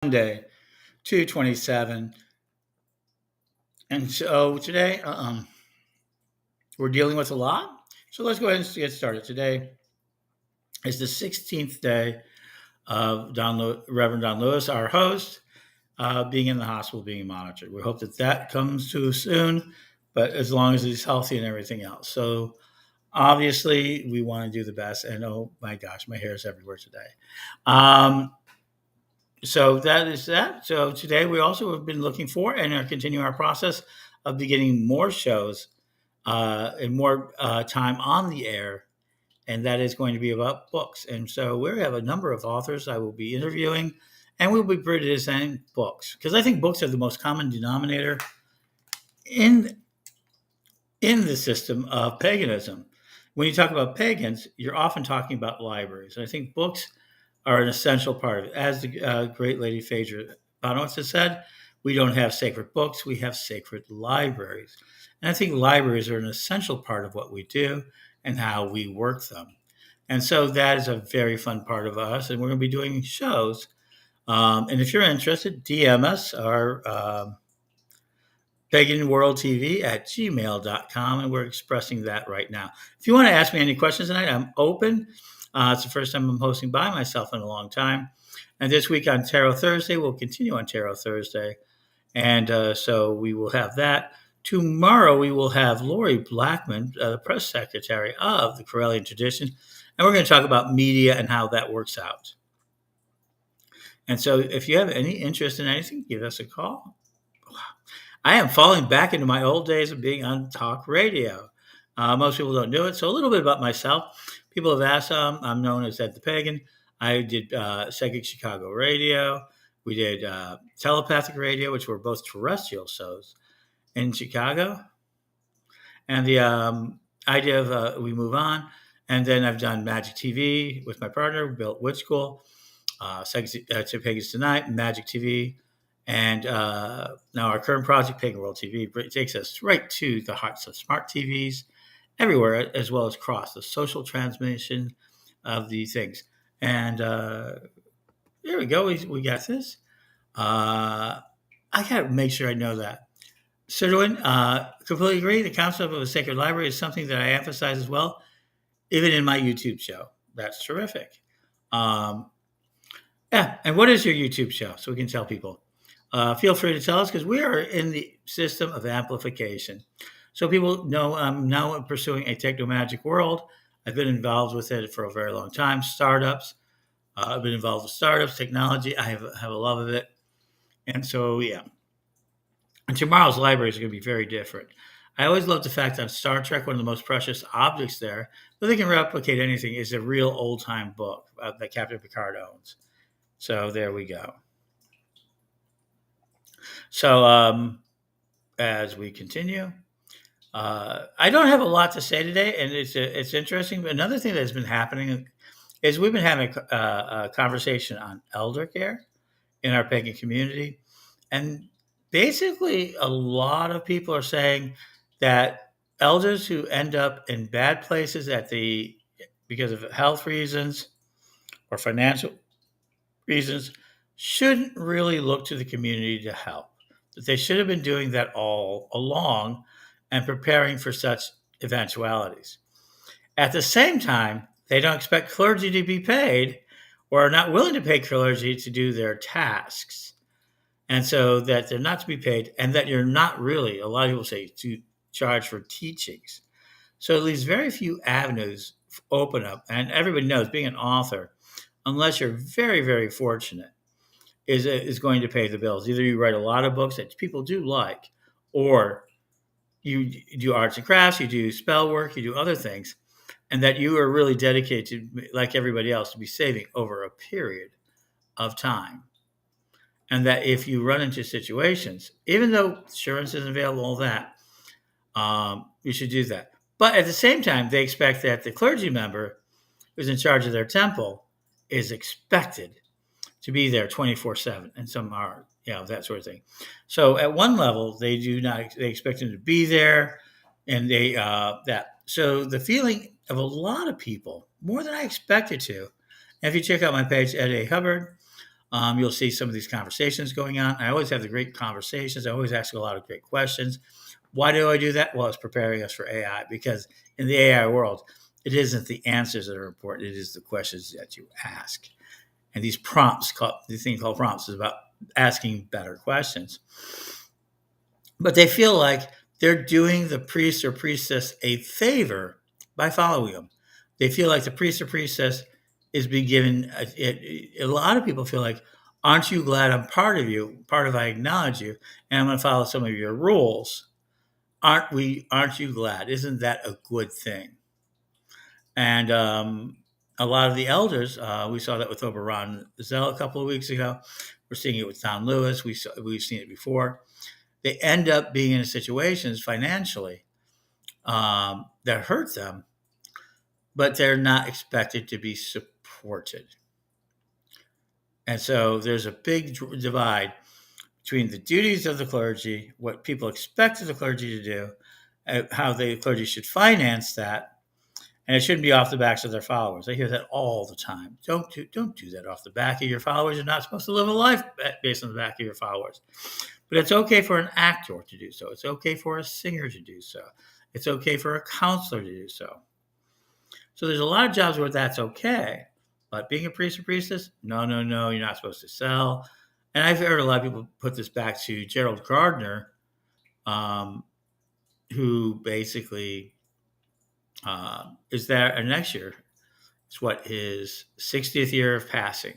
Monday, 227. And so today, we're dealing with a lot. So let's go ahead and get started. Today is the 16th day of Reverend Don Lewis, our host, being in the hospital, being monitored. We hope that that comes to soon, but as long as he's healthy and everything else. So obviously, we want to do the best. And oh my gosh, my hair is everywhere today. Um, so that is that. So today we also have been looking for and are continuing our process of beginning more shows and more time on the air, and that is going to be about books. And so we have a number of authors I will be interviewing, and we'll be presenting books because I think books are the most common denominator in the system of paganism. When you talk about pagans, you're often talking about libraries. I think books are an essential part of it. As the great Lady Phaedra Bonowitz has said, we don't have sacred books, we have sacred libraries. And I think libraries are an essential part of what we do and how we work them. And so that is a very fun part of us. And we're going to be doing shows. And if you're interested, DM us, our Pagan World TV at gmail.com. And we're expressing that right now. If you want to ask me any questions tonight, I'm open. It's the first time I'm hosting by myself in a long time. And this week on Tarot Thursday, we'll continue on Tarot Thursday. And so we will have that. Tomorrow, we will have Lori Blackman, the press secretary of the Correllian tradition. And we're going to talk about media and how that works out. And so if you have any interest in anything, give us a call. I am falling back into my old days of being on talk radio. Most people don't do it. So a little bit about myself. People have asked, I'm known as Ed the Pagan. I did Psychic Chicago Radio. We did Telepathic Radio, which were both terrestrial shows in Chicago. And the idea of we move on. And then I've done Magic TV with my partner, built Wood School, Psychic Pagans Tonight, Magic TV. And now our current project, Pagan World TV, takes us right to the hearts of smart TVs everywhere, as well as across the social transmission of these things. And there we go. We got this. I got to make sure I know that. Sirwin, completely agree. The concept of a sacred library is something that I emphasize as well, even in my YouTube show. That's terrific. Yeah. And what is your YouTube show? So we can tell people. Feel free to tell us because we are in the system of amplification. So people know I'm now pursuing a techno-magic world. I've been involved with it for a very long time. Startups. I've been involved with startups, technology. I have a love of it. And so, yeah. And tomorrow's libraries are going to be very different. I always love the fact that on Star Trek, one of the most precious objects there, that they can replicate anything, is a real old-time book that Captain Picard owns. So there we go. So as we continue, I don't have a lot to say today, and it's interesting. But another thing that's been happening is we've been having a conversation on elder care in our pagan community, and basically a lot of people are saying that elders who end up in bad places because of health reasons or financial reasons shouldn't really look to the community to help. That they should have been doing that all along and preparing for such eventualities. At the same time, they don't expect clergy to be paid or are not willing to pay clergy to do their tasks. And so that they're not to be paid and that you're not really, a lot of people say, to charge for teachings. So it leaves very few avenues open up. And everybody knows being an author, unless you're very, very fortunate, is going to pay the bills. Either you write a lot of books that people do like, or you do arts and crafts, you do spell work, you do other things, and that you are really dedicated to, like everybody else, to be saving over a period of time. And that if you run into situations, even though insurance isn't available, all that, you should do that. But at the same time, they expect that the clergy member who's in charge of their temple is expected to be there 24/7, and some are, that sort of thing. So at one level, they expect them to be there, and So the feeling of a lot of people, more than I expected to, and if you check out my page, Ed A. Hubbard, You'll see some of these conversations going on. I always have the great conversations. I always ask a lot of great questions. Why do I do that? Well, it's preparing us for AI, because in the AI world, it isn't the answers that are important. It is the questions that you ask. And these prompts, these thing called prompts, is about asking better questions. But they feel like they're doing the priest or priestess a favor by following them. They feel like the priest or priestess is being given. A lot of people feel like, aren't you glad I'm part of you? Part of I acknowledge you, and I'm going to follow some of your rules. Aren't we? Aren't you glad? Isn't that a good thing? And a lot of the elders, we saw that with Oberon Zell a couple of weeks ago. We're seeing it with Don Lewis. We've seen it before. They end up being in situations financially that hurt them, but they're not expected to be supported. And so there's a big divide between the duties of the clergy, what people expect of the clergy to do, how the clergy should finance that, and it shouldn't be off the backs of their followers. I hear that all the time. Don't do that off the back of your followers. You're not supposed to live a life based on the back of your followers. But it's okay for an actor to do so. It's okay for a singer to do so. It's okay for a counselor to do so. So there's a lot of jobs where that's okay. But being a priest or priestess, no, you're not supposed to sell. And I've heard a lot of people put this back to Gerald Gardner, who basically is there. And next year, it's his 60th year of passing.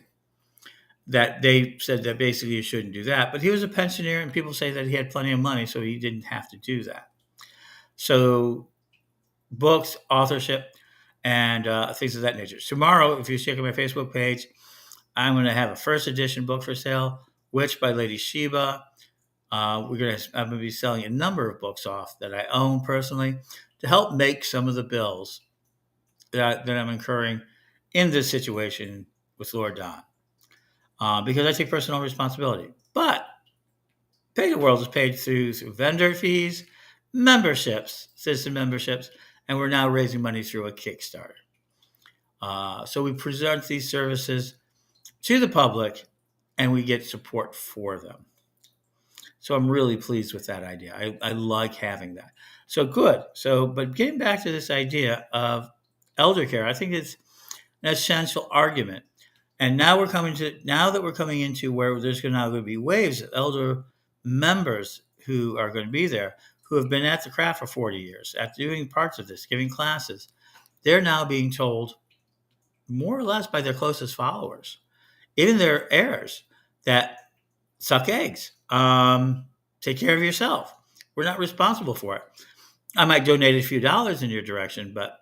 That they said that basically you shouldn't do that. But he was a pensioner, and people say that he had plenty of money, so he didn't have to do that. So books, authorship, and things of that nature. Tomorrow, if you check out my Facebook page, I'm going to have a first edition book for sale, Witch by Lady Sheba. I'm going to be selling a number of books off that I own personally to help make some of the bills that I'm incurring in this situation with Lord Don. Because I take personal responsibility. But Pagan World is paid through vendor fees, memberships, citizen memberships, and we're now raising money through a Kickstarter. So we present these services to the public, and we get support for them. So I'm really pleased with that idea. I like having that. So good. But getting back to this idea of elder care, I think it's an essential argument. And now that we're coming into where there's going to be waves of elder members who are going to be there, who have been at the craft for 40 years, at doing parts of this, giving classes. They're now being told, more or less by their closest followers, even their heirs, that suck eggs, take care of yourself. We're not responsible for it. I might donate a few dollars in your direction, but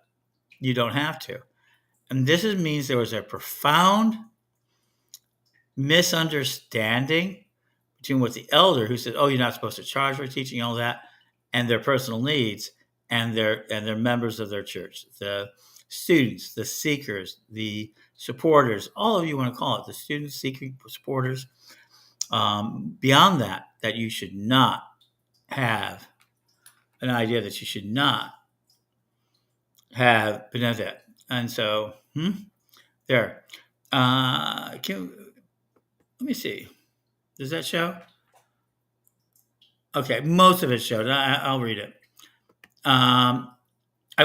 you don't have to. And this means there was a profound misunderstanding between what the elder, who said, "Oh, you're not supposed to charge for teaching all that," and their personal needs, and their members of their church, the students, the seekers, the supporters, all of you want to call it, the students, seeking supporters. Beyond that you should not have an idea that you should not have Benedetta. And so, there. Let me see. Does that show? Okay, most of it showed. I'll read it. I've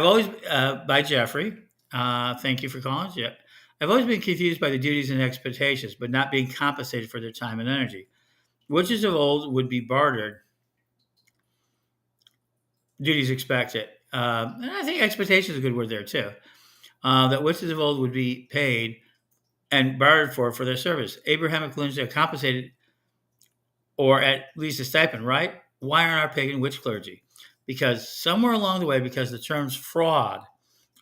always, by Jeffrey, thank you for calling. Yeah. I've always been confused by the duties and expectations, but not being compensated for their time and energy. Witches of old would be bartered. Duties expected. And I think expectation is a good word there, too. That witches of old would be paid and bartered for their service. Abrahamic religions are compensated, or at least a stipend, right? Why aren't our pagan witch clergy? Because somewhere along the way, because the terms fraud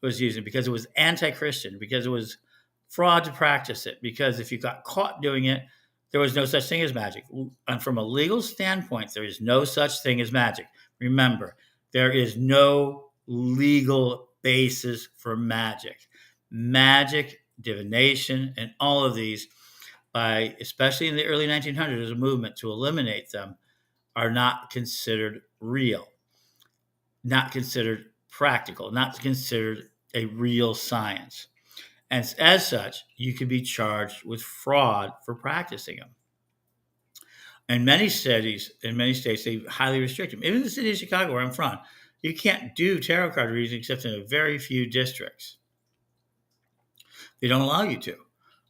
was used, because it was anti-Christian, because it was fraud to practice it, because if you got caught doing it, there was no such thing as magic. And from a legal standpoint, there is no such thing as magic. Remember, there is no legal basis for magic. Magic, divination, and all of these, especially in the early 1900s, a movement to eliminate them, are not considered real, not considered practical, not considered a real science. And as such, you could be charged with fraud for practicing them. In many cities, in many states, they highly restrict them. Even in the city of Chicago, where I'm from, you can't do tarot card readings except in a very few districts. They don't allow you to.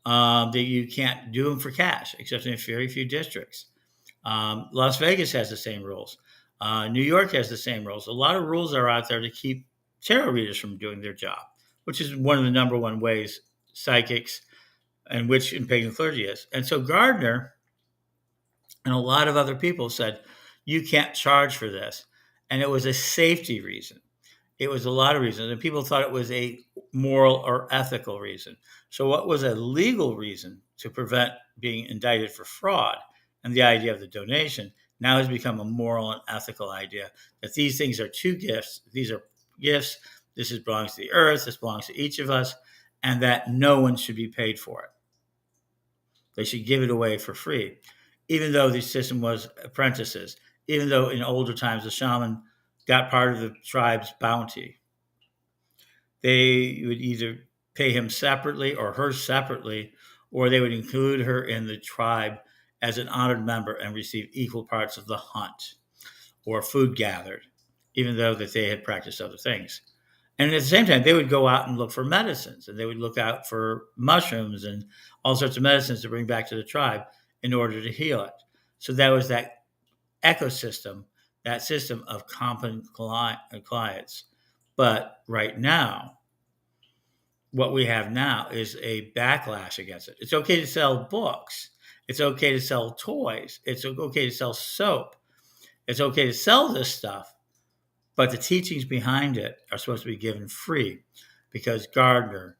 That you can't do them for cash except in very few districts. Las Vegas has the same rules. New York has the same rules. A lot of rules are out there to keep tarot readers from doing their job, which is one of the number one ways psychics and which in pagan clergy is. And so Gardner and a lot of other people said, you can't charge for this. And it was a safety reason. It was a lot of reasons. And people thought it was a moral or ethical reason. So, what was a legal reason to prevent being indicted for fraud and the idea of the donation now has become a moral and ethical idea that these things are two gifts. These are gifts. Belongs to the earth. This belongs to each of us. And that no one should be paid for it. They should give it away for free, even though the system was apprentices, even though in older times the shaman got part of the tribe's bounty. They would either pay him separately or her separately, or they would include her in the tribe as an honored member and receive equal parts of the hunt or food gathered, even though that they had practiced other things. And at the same time, they would go out and look for medicines, and they would look out for mushrooms and all sorts of medicines to bring back to the tribe in order to heal it. So that was that ecosystem, that system of competent clients. But right now, what we have now is a backlash against it. It's okay to sell books. It's okay to sell toys. It's okay to sell soap. It's okay to sell this stuff. But the teachings behind it are supposed to be given free because Gardner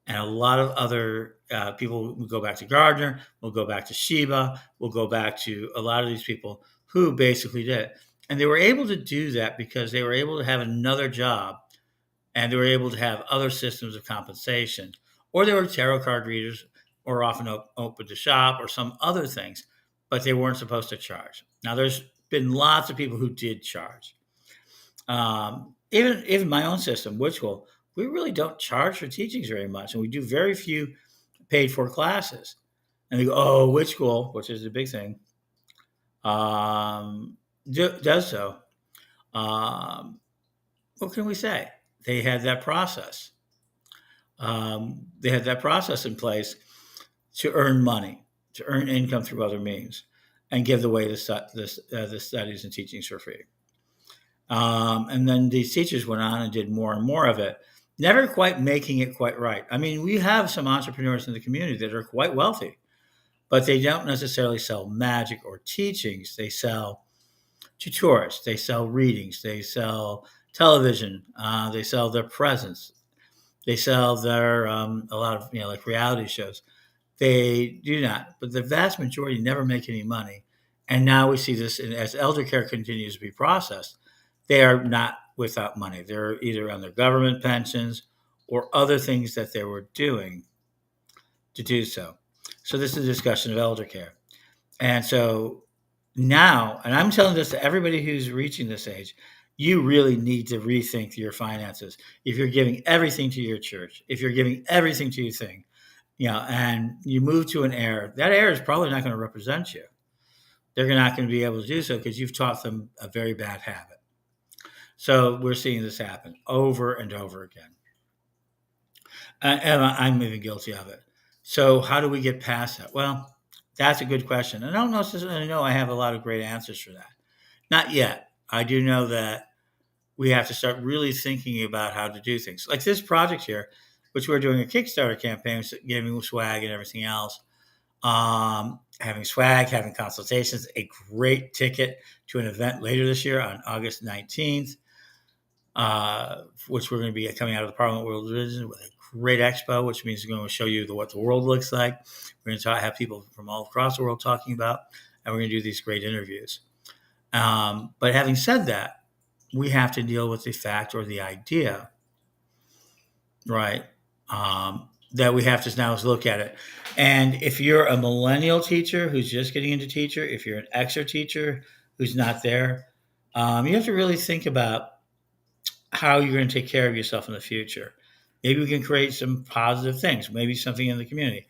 and a lot of other people will go back to Gardner, will go back to Sheba, will go back to a lot of these people who basically did it. And they were able to do that because they were able to have another job and they were able to have other systems of compensation. Or they were tarot card readers or often open to shop or some other things, but they weren't supposed to charge. Now, there's been lots of people who did charge. Even my own system, Witch School, we really don't charge for teachings very much, and we do very few paid for classes. And they go, "Oh, Witch School," which is a big thing, does so. What can we say? They had that process. They had that process in place to earn money, to earn income through other means, and give away the studies and teachings for free. And then these teachers went on and did more and more of it, never quite making it quite right. I mean, we have some entrepreneurs in the community that are quite wealthy, but they don't necessarily sell magic or teachings. They sell to tourists, they sell readings, they sell television, they sell their presence, they sell their a lot of like reality shows. They do not, but the vast majority never make any money. And now we see this, and as elder care continues to be processed, they are not without money. They're either on their government pensions or other things that they were doing to do so. So this is a discussion of elder care. And so now, and I'm telling this to everybody who's reaching this age, you really need to rethink your finances. If you're giving everything to your church, if you're giving everything to your thing, and you move to an heir, that heir is probably not going to represent you. They're not going to be able to do so because you've taught them a very bad habit. So we're seeing this happen over and over again. And I'm even guilty of it. So how do we get past that? Well, that's a good question. And I don't necessarily know I have a lot of great answers for that. Not yet. I do know that we have to start really thinking about how to do things. Like this project here, which we're doing a Kickstarter campaign, giving swag and everything else. Having swag, having consultations, a great ticket to an event later this year on August 19th, which we're going to be coming out of the Pagan World Religion with a great expo, which means we're going to show you what the world looks like. We're going to have people from all across the world talking about, and we're going to do these great interviews. But having said that, we have to deal with the fact or the idea, right? That we have to now look at it. And if you're a millennial teacher who's just getting into teacher, if you're an extra teacher who's not there, you have to really think about how you're going to take care of yourself in the future. maybe we can create some positive things, maybe something in the community.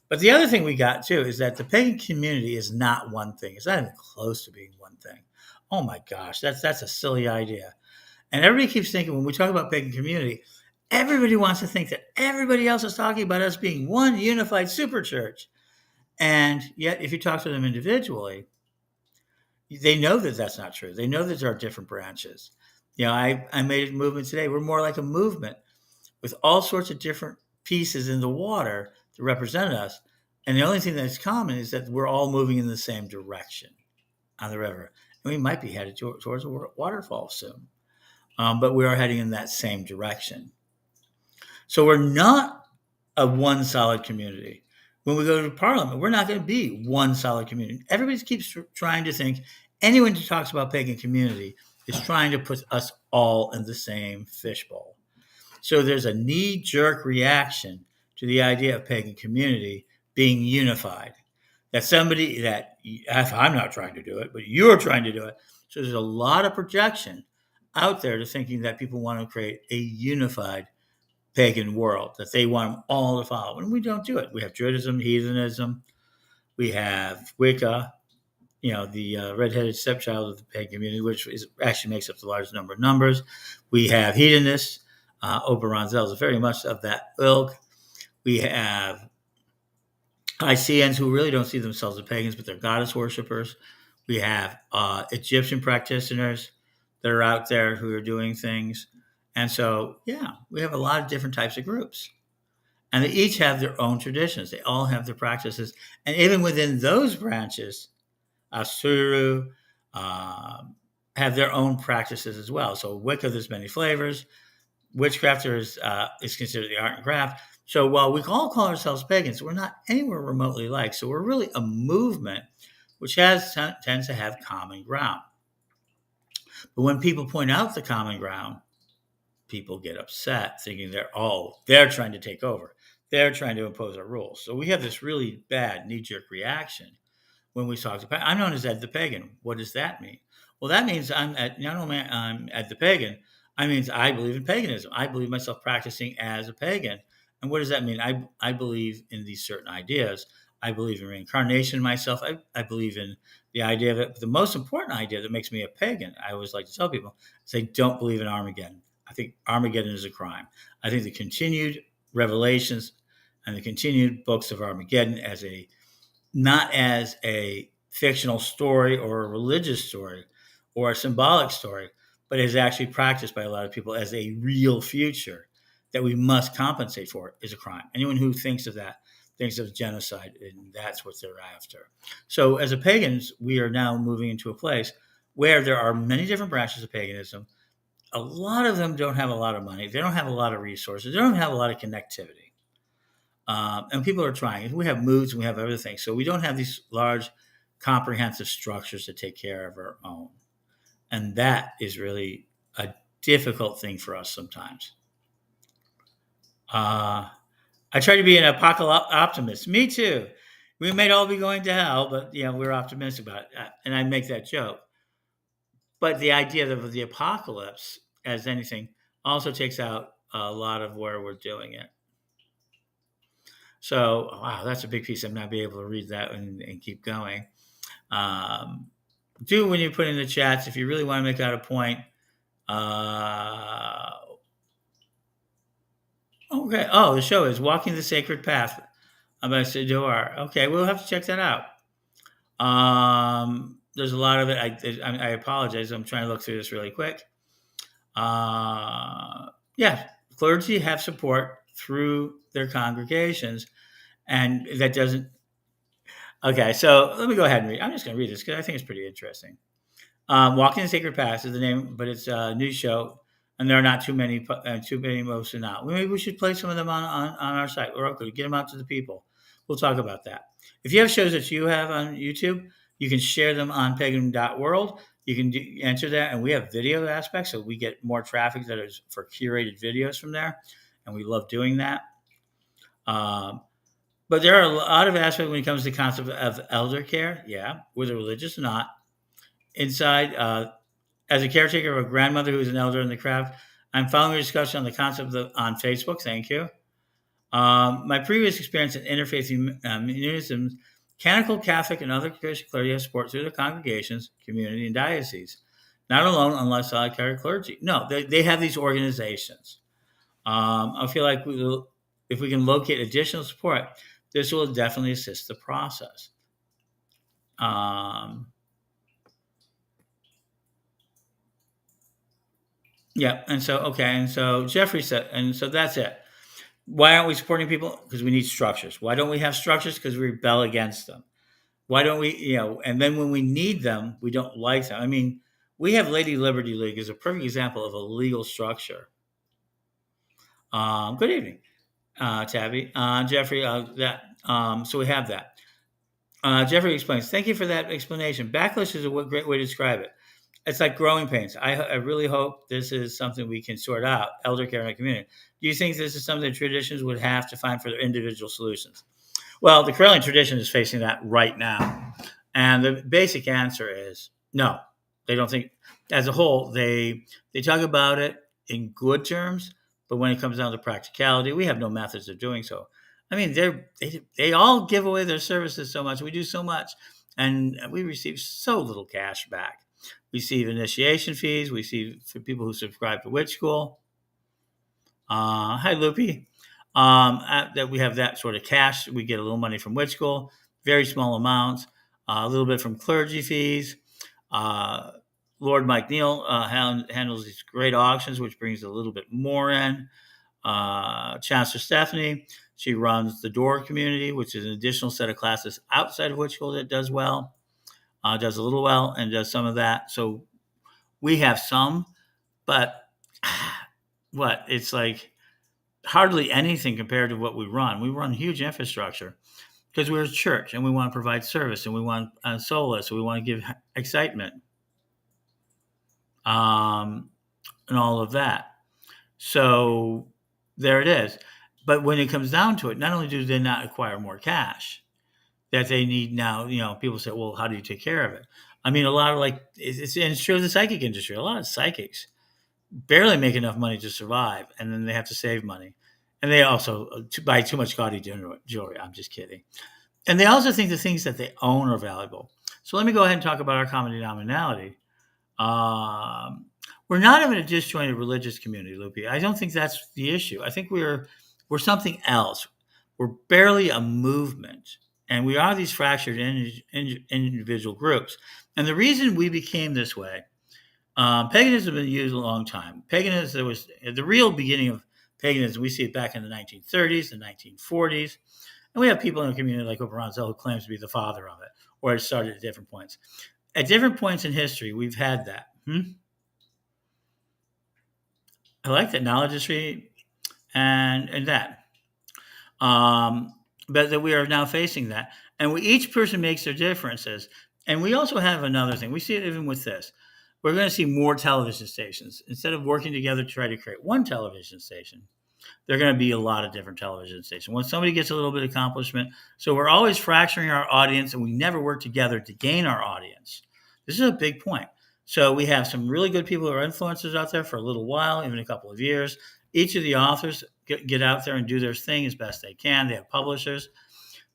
But the other thing we got too is that the pagan community is not one thing. It's not even close to being one thing. Oh my gosh, that's a silly idea. And everybody keeps thinking when we talk about pagan community, everybody wants to think that everybody else is talking about us being one unified super church. And yet, if you talk to them individually, they know that that's not true. They know that there are different branches. I made a movement today. We're more like a movement with all sorts of different pieces in the water to represent us. And the only thing that's common is that we're all moving in the same direction on the river. And we might be headed towards a waterfall soon. But we are heading in that same direction. So we're not a one solid community. When we go to Parliament, we're not going to be one solid community. Everybody keeps trying to think anyone who talks about pagan community is trying to put us all in the same fishbowl. So there's a knee-jerk reaction to the idea of pagan community being unified. That I'm not trying to do it, but you're trying to do it. So there's a lot of projection out there to thinking that people want to create a unified pagan world, that they want them all to follow. And we don't do it. We have Druidism, heathenism, we have Wicca, the redheaded stepchild of the pagan community, which actually makes up the largest number of numbers. We have hedonists. Oberonzel is very much of that ilk. We have Iceans who really don't see themselves as pagans, but they're goddess worshippers. We have Egyptian practitioners that are out there who are doing things. And so, we have a lot of different types of groups. And they each have their own traditions. They all have their practices. And even within those branches, Asuru have their own practices as well. So Wicca, there's many flavors. Witchcraft is considered the art and craft. So while we all call ourselves pagans, we're not anywhere remotely like. So we're really a movement which tends to have common ground. But when people point out the common ground, people get upset, thinking they're trying to take over. They're trying to impose our rules. So we have this really bad knee-jerk reaction when we talk to I'm known as Ed the Pagan. What does that mean? Well, that means not only I'm Ed the Pagan, I mean I believe in paganism. I believe myself practicing as a pagan. And what does that mean? I believe in these certain ideas. I believe in reincarnation myself. I believe in the idea of it. But the most important idea that makes me a pagan, I always like to tell people, is I don't believe in Armageddon. I think Armageddon is a crime. I think the continued revelations and the continued books of Armageddon not as a fictional story or a religious story or a symbolic story, but is actually practiced by a lot of people as a real future that we must compensate for is a crime. Anyone who thinks of that thinks of genocide, and that's what they're after. So as a pagans, we are now moving into a place where there are many different branches of paganism. A lot of them don't have a lot of money. They don't have a lot of resources. They don't have a lot of connectivity. And people are trying. We have moods and we have other things. So we don't have these large, comprehensive structures to take care of our own. And that is really a difficult thing for us sometimes. I try to be an apocalyptic optimist. Me too. We may all be going to hell, but we're optimistic about it. And I make that joke. But the idea of the apocalypse as anything also takes out a lot of where we're doing it. So, wow, that's a big piece. I'm not be able to read that and keep going. Do when you put in the chats, if you really want to make out a point. Okay. Oh, the show is Walking the Sacred Path by Sidor. Okay, we'll have to check that out. There's a lot of it. I apologize. I'm trying to look through this really quick. Clergy have support through their congregations, and that doesn't. Okay, so let me go ahead and read. I'm just going to read this because I think it's pretty interesting. Walking the Sacred Path is the name, but it's a new show, and there are not too many most are not. Maybe we should play some of them on our site. We're okay to get them out to the people. We'll talk about that. If you have shows that you have on YouTube, you can share them on pagan.world. You can enter that, and we have video aspects, so we get more traffic that is for curated videos from there, and we love doing that. But there are a lot of aspects when it comes to the concept of elder care, whether religious or not. Inside, as a caretaker of a grandmother who is an elder in the craft, I'm following a discussion on the concept on Facebook. Thank you. My previous experience in interfaith unionism, canonical Catholic and other Christian clergy have support through their congregations, community, and diocese. Not alone, unless solitary clergy. No, they have these organizations. I feel like if we can locate additional support, this will definitely assist the process. Um, yeah, and so okay, and so Jeffrey said, and so that's it. Why aren't we supporting people? Because we need structures. Why don't we have structures? Because we rebel against them. Why don't we, and then when we need them, we don't like them. I mean, we have Lady Liberty League as a perfect example of a legal structure. Good evening, Tabby. Jeffrey, so we have that. Jeffrey explains, thank you for that explanation. Backlash is a great way to describe it. It's like growing pains. I really hope this is something we can sort out, elder care in the community. Do you think this is something traditions would have to find for their individual solutions? Well, the Karelian tradition is facing that right now. And the basic answer is no. They don't think, as a whole, they talk about it in good terms, but when it comes down to practicality, we have no methods of doing so. I mean, they all give away their services so much. We do so much, and we receive so little cash back. We receive initiation fees. We see for people who subscribe to Witch School. Hi, Loopy. That we have that sort of cash. We get a little money from Witch School, very small amounts, a little bit from clergy fees. Uh, Lord Mike Neal handles these great auctions, which brings a little bit more in. Chancellor Stephanie, she runs the Door community, which is an additional set of classes outside of Witch School that does well, does a little well, and does some of that. So we have some, but what? It's like hardly anything compared to what we run. We run huge infrastructure because we're a church and we want to provide service and we want solace. We want to give excitement and all of that. So there it is. But when it comes down to it, not only do they not acquire more cash that they need now, people say, well, how do you take care of it? I mean, a lot of it's true of the psychic industry. A lot of psychics barely make enough money to survive, and then they have to save money. And they also buy too much gaudy jewelry. I'm just kidding. And they also think the things that they own are valuable. So let me go ahead and talk about our common denominality. Um, we're not even a disjointed religious community, Loopy. I don't think that's the issue. I think we're something else. We're barely a movement, and we are these fractured individual groups. And the reason we became this way, paganism has been used a long time. Paganism, there was the real beginning of paganism. We see it back in the 1930s, the 1940s, and we have people in the community like Operanzel who claims to be the father of it, or it started at different points. At different points in history, we've had that. I like that knowledge history and that. Um, but that we are now facing that, and each person makes their differences. And we also have another thing. We see it even with this. We're going to see more television stations instead of working together to try to create one television station. There are going to be a lot of different television stations. When somebody gets a little bit of accomplishment, so we're always fracturing our audience, and we never work together to gain our audience. This is a big point. So we have some really good people who are influencers out there for a little while, even a couple of years. Each of the authors get out there and do their thing as best they can. They have publishers,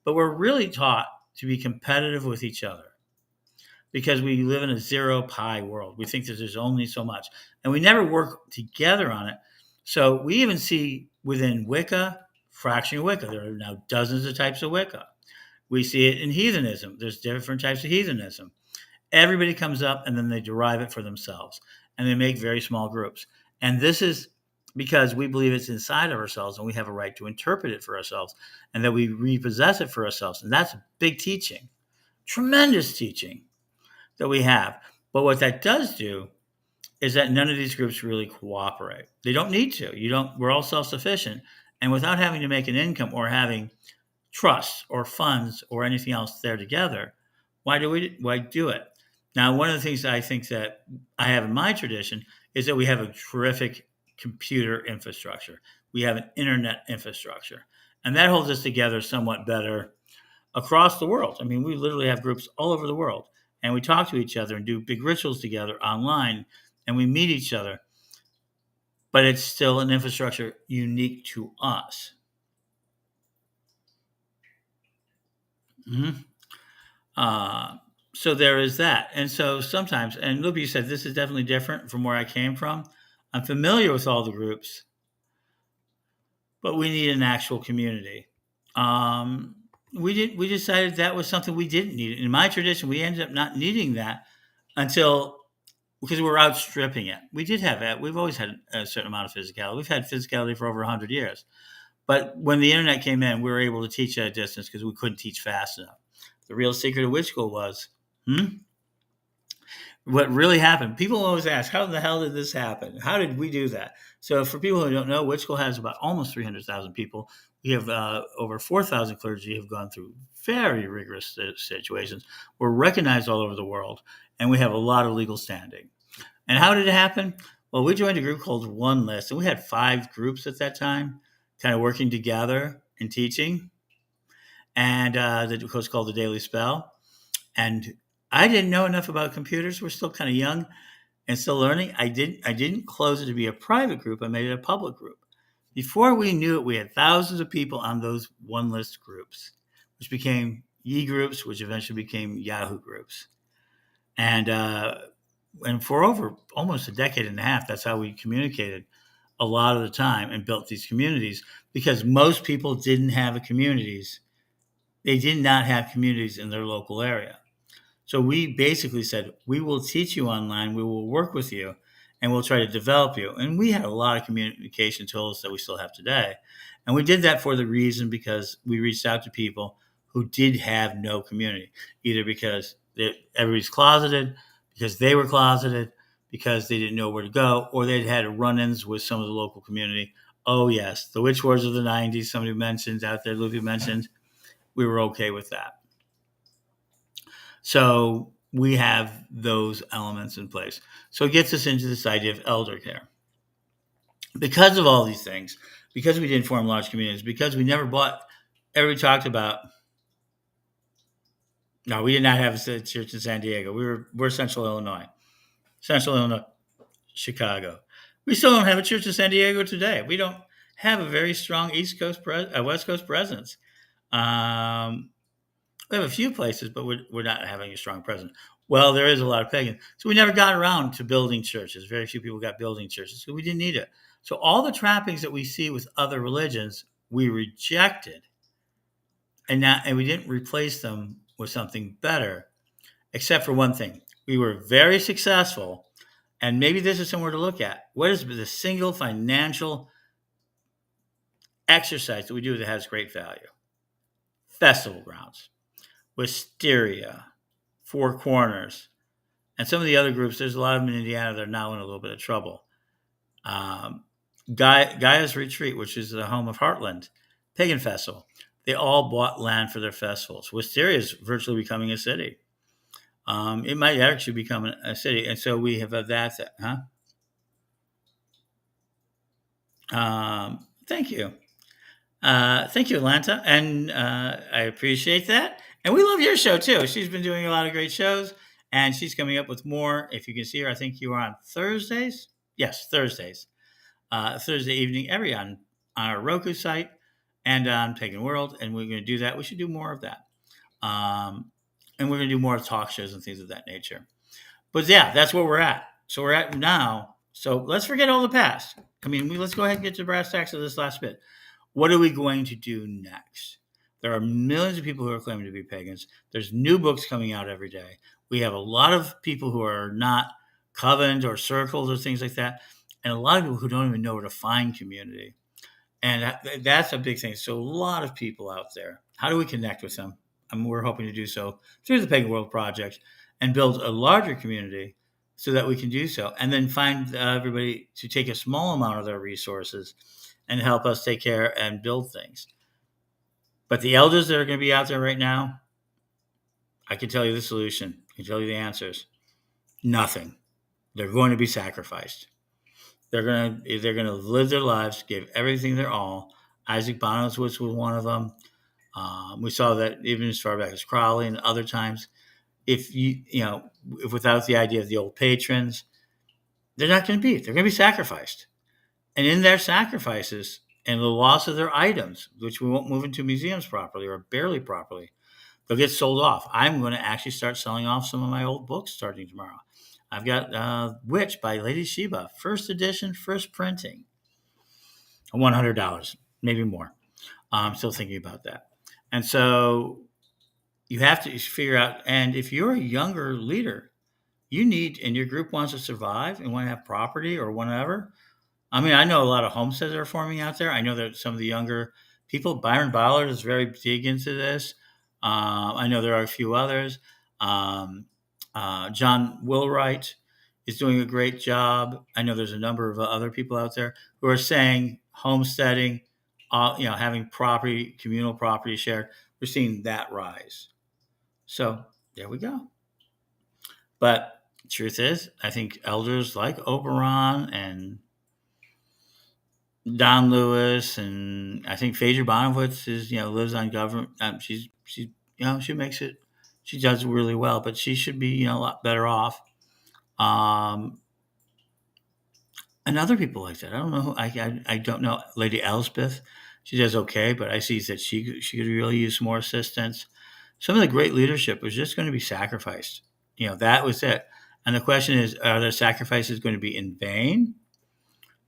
but we're really taught to be competitive with each other because we live in a zero pie world. We think that there's only so much, and we never work together on it. So we even see within Wicca, fracturing Wicca. There are now dozens of types of Wicca. We see it in heathenism. There's different types of heathenism. Everybody comes up and then they derive it for themselves, and they make very small groups. And this is because we believe it's inside of ourselves and we have a right to interpret it for ourselves and that we repossess it for ourselves. And that's a big teaching, tremendous teaching that we have. But what that does do is that none of these groups really cooperate. They don't need to. We're all self-sufficient. And without having to make an income or having trust or funds or anything else there together, why do it? Now, one of the things that I think that I have in my tradition is that we have a terrific computer infrastructure. We have an internet infrastructure. And that holds us together somewhat better across the world. I mean, we literally have groups all over the world, and we talk to each other and do big rituals together online, and we meet each other. but it's still an infrastructure unique to us. Mhm. Uh, so there is that. And so sometimes, and Libby said, this is definitely different from where I came from. I'm familiar with all the groups, but we need an actual community. Um, we decided that was something we didn't need. In my tradition, we ended up not needing that until because we were outstripping it. We did have that. We've always had a certain amount of physicality. We've had physicality for over 100 years. But when the internet came in, we were able to teach at a distance because we couldn't teach fast enough. The real secret of witch school was, what really happened. People always ask, how the hell did this happen? How did we do that? So for people who don't know, witch school has about almost 300,000 people. We have over 4,000 clergy who have gone through very rigorous situations. We're recognized all over the world, and we have a lot of legal standing. And how did it happen? Well, we joined a group called One List, and we had 5 groups at that time, kind of working together and teaching. And it was called the Daily Spell. And I didn't know enough about computers. We're still kind of young and still learning. I didn't close it to be a private group. I made it a public group. Before we knew it, we had thousands of people on those One List groups, which became Ye groups, which eventually became Yahoo groups. And for over almost a decade and a half, that's how we communicated a lot of the time and built these communities because most people didn't have communities. They did not have communities in their local area. So we basically said, we will teach you online, we will work with you, and we'll try to develop you. And we had a lot of communication tools that we still have today. And we did that for the reason because we reached out to people who did have no community, either because everybody's closeted, because they were closeted, because they didn't know where to go, or they'd had run-ins with some of the local community. Oh, yes, the witch wars of the 90s, somebody mentioned out there, Luffy mentioned, we were okay with that. So we have those elements in place. So it gets us into this idea of elder care. Because of all these things, because we didn't form large communities, because we never bought, everybody talked about, no, we did not have a church in San Diego. We're Central Illinois, Chicago. We still don't have a church in San Diego today. We don't have a very strong West Coast presence. Um, We have a few places, but we're not having a strong presence. Well, there is a lot of pagans. So we never got around to building churches. Very few people got building churches. So we didn't need it. So all the trappings that we see with other religions, we rejected. And we didn't replace them with something better, except for one thing. We were very successful. And maybe this is somewhere to look at. What is the single financial exercise that we do that has great value? Festival grounds, wisteria, Four Corners, and some of the other groups. There's a lot of them in Indiana that are now in a little bit of trouble. Gaia's Retreat, which is the home of Heartland, Pagan Festival. They all bought land for their festivals. Wisteria is virtually becoming a city. It might actually become a city. And so we have that. Thank you. Thank you, Atlanta. And I appreciate that. And we love your show, too. She's been doing a lot of great shows, and she's coming up with more. If you can see her, I think you are on Thursdays. Yes, Thursdays. Thursday evening, on our Roku site and on Pagan World. And we're going to do that. We should do more of that. And we're going to do more talk shows and things of that nature. But yeah, that's where we're at. So we're at now. So let's forget all the past. I mean, let's go ahead and get to brass tacks of this last bit. What are we going to do next? There are millions of people who are claiming to be pagans. There's new books coming out every day. We have a lot of people who are not covened or circles or things like that, and a lot of people who don't even know where to find community. And that's a big thing. So a lot of people out there. How do we connect with them? We're hoping to do so through the Pagan World Project and build a larger community so that we can do so. And then find everybody to take a small amount of their resources and help us take care and build things. But the elders that are going to be out there right now, I can tell you the solution. I can tell you the answers. Nothing. They're going to be sacrificed. They're going to live their lives, give everything their all. Isaac Bonowitz was one of them. We saw that even as far back as Crowley and other times. If without the idea of the old patrons, they're not going to be. They're going to be sacrificed. And in their sacrifices and the loss of their items, which we won't move into museums properly or barely properly, they'll get sold off. I'm going to actually start selling off some of my old books starting tomorrow. I've got Witch by Lady Sheba, first edition, first printing, $100, maybe more. I'm still thinking about that. And so you have to figure out, and if you're a younger leader, you need, and your group wants to survive and want to have property or whatever. I mean, I know a lot of homesteads are forming out there. I know that some of the younger people, Byron Ballard is very big into this. I know there are a few others. Um, John Willwright is doing a great job. I know there's a number of other people out there who are saying homesteading, having property, communal property shared. We're seeing that rise. So there we go. But truth is, I think elders like Oberon and Don Lewis, and I think Phaedra Bonowitz is, lives on government. She makes it. She does really well, but she should be, a lot better off. Um, and other people like that. I don't know. I don't know. Lady Elspeth, she does okay, but I see that she could really use more assistance. Some of the great leadership was just going to be sacrificed. That was it. And the question is, are the sacrifices going to be in vain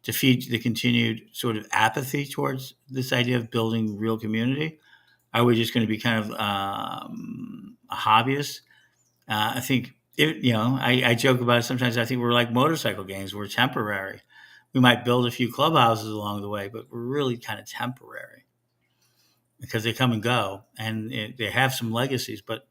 to feed the continued sort of apathy towards this idea of building real community? Are we just going to be kind of a hobbyist? I think, I joke about it sometimes. I think we're like motorcycle gangs. We're temporary. We might build a few clubhouses along the way, but we're really kind of temporary because they come and go, and they have some legacies, but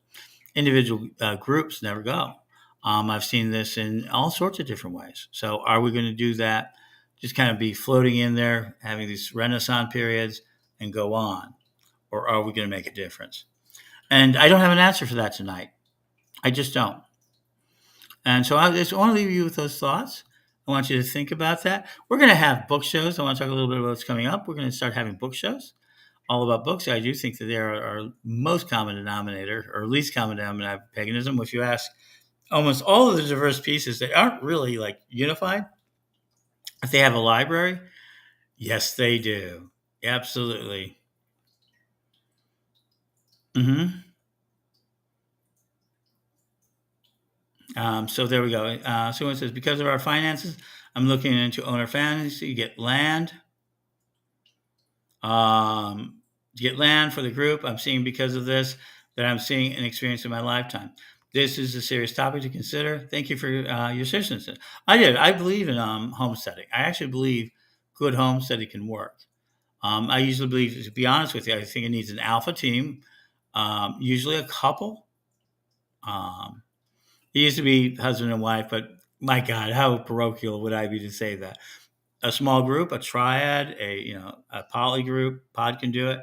individual groups never go. I've seen this in all sorts of different ways. So are we going to do that? Just kind of be floating in there, having these Renaissance periods and go on? Or are we going to make a difference? And I don't have an answer for that tonight. I just don't. And so I just want to leave you with those thoughts. I want you to think about that. We're going to have book shows. I want to talk a little bit about what's coming up. We're going to start having book shows all about books. I do think that they are our most common denominator or least common denominator of paganism. If you ask almost all of the diverse pieces that aren't really like unified, if they have a library, yes, they do. Absolutely. Hmm. So there we go. Someone says, because of our finances, I'm looking into owner fantasy. You get land. To get land for the group. I'm seeing because of this that I'm seeing an experience in my lifetime. This is a serious topic to consider. Thank you for your assistance. I did. I believe in homesteading. I actually believe good homesteading can work. I usually believe, to be honest with you, I think it needs an alpha team, usually a couple. Um, it used to be husband and wife, but my God, how parochial would I be to say that? A small group, a triad, a poly group, pod can do it,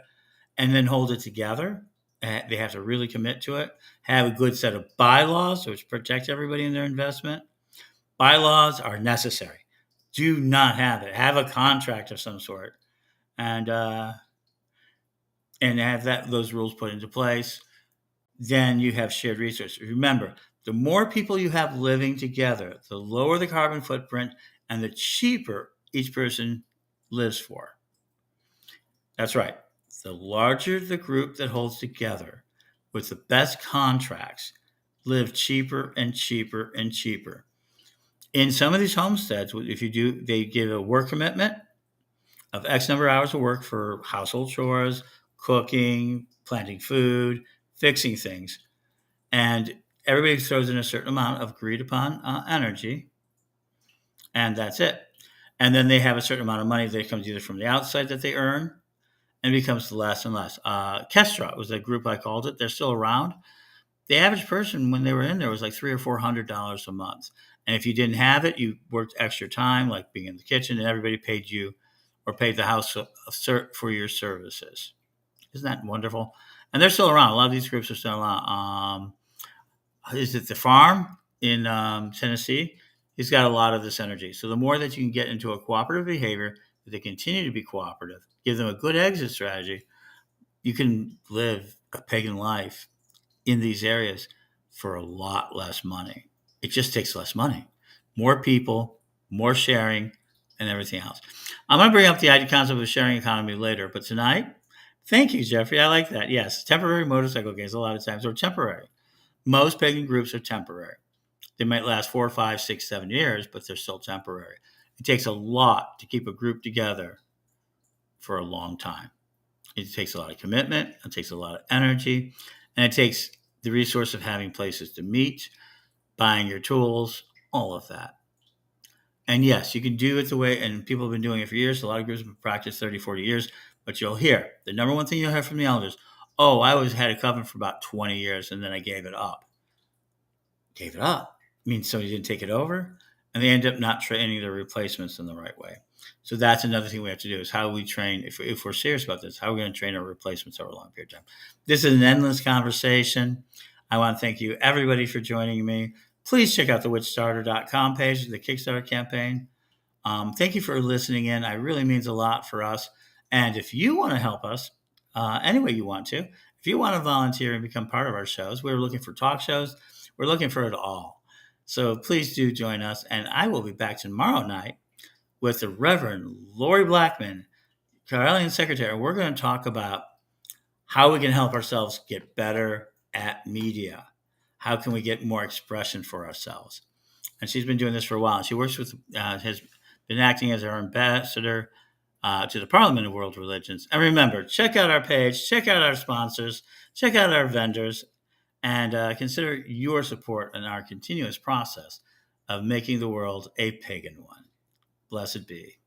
and then hold it together. They have to really commit to it. Have a good set of bylaws which protect everybody in their investment. Bylaws are necessary. Do not have it. Have a contract of some sort, and have those rules put into place. Then you have shared resources. Remember, the more people you have living together, the lower the carbon footprint and the cheaper each person lives for. That's right. The larger the group that holds together with the best contracts live cheaper and cheaper and cheaper. In some of these homesteads, if you do, they give a work commitment of X number of hours of work for household chores, cooking, planting food, fixing things. And everybody throws in a certain amount of agreed upon energy, and that's it. And then they have a certain amount of money that comes either from the outside that they earn and becomes less and less. Kestra was a group I called it. They're still around. The average person when they were in there was like $300 or $400 a month. And if you didn't have it, you worked extra time, like being in the kitchen, and everybody paid you or paid the house for your services. Isn't that wonderful? And they're still around. A lot of these groups are still around. Is it the farm in Tennessee? He's got a lot of this energy. So the more that you can get into a cooperative behavior, that they continue to be cooperative, give them a good exit strategy, you can live a pagan life in these areas for a lot less money. It just takes less money. More people, more sharing, and everything else. I'm going to bring up the idea concept of sharing economy later, but tonight, thank you, Jeffrey. I like that. Yes, temporary motorcycle gangs a lot of times are temporary. Most pagan groups are temporary. They might last 4, 5, 6, 7 years, but they're still temporary. It takes a lot to keep a group together for a long time. It takes a lot of commitment, it takes a lot of energy, and it takes the resource of having places to meet, buying your tools, all of that. And yes, you can do it the way, and people have been doing it for years. A lot of groups have been practiced 30, 40 years, but you'll hear the number one thing you'll hear from the elders: oh, I always had a coven for about 20 years and then I gave it up. Gave it up. It means somebody didn't take it over, and they end up not training their replacements in the right way. So that's another thing we have to do is how we train, if we're serious about this, how are we going to train our replacements over a long period of time? This is an endless conversation. I want to thank you, everybody, for joining me. Please check out the witchstarter.com page, the Kickstarter campaign. Thank you for listening in. It really means a lot for us. And if you want to help us any way you want to, if you want to volunteer and become part of our shows, we're looking for talk shows. We're looking for it all. So please do join us. And I will be back tomorrow night with the Reverend Lori Blackman, Carolian Secretary. We're going to talk about how we can help ourselves get better at media. How can we get more expression for ourselves? And she's been doing this for a while. She works with, has been acting as our ambassador to the Parliament of World Religions. And remember, check out our page, check out our sponsors, check out our vendors, and consider your support in our continuous process of making the world a pagan one. Blessed be.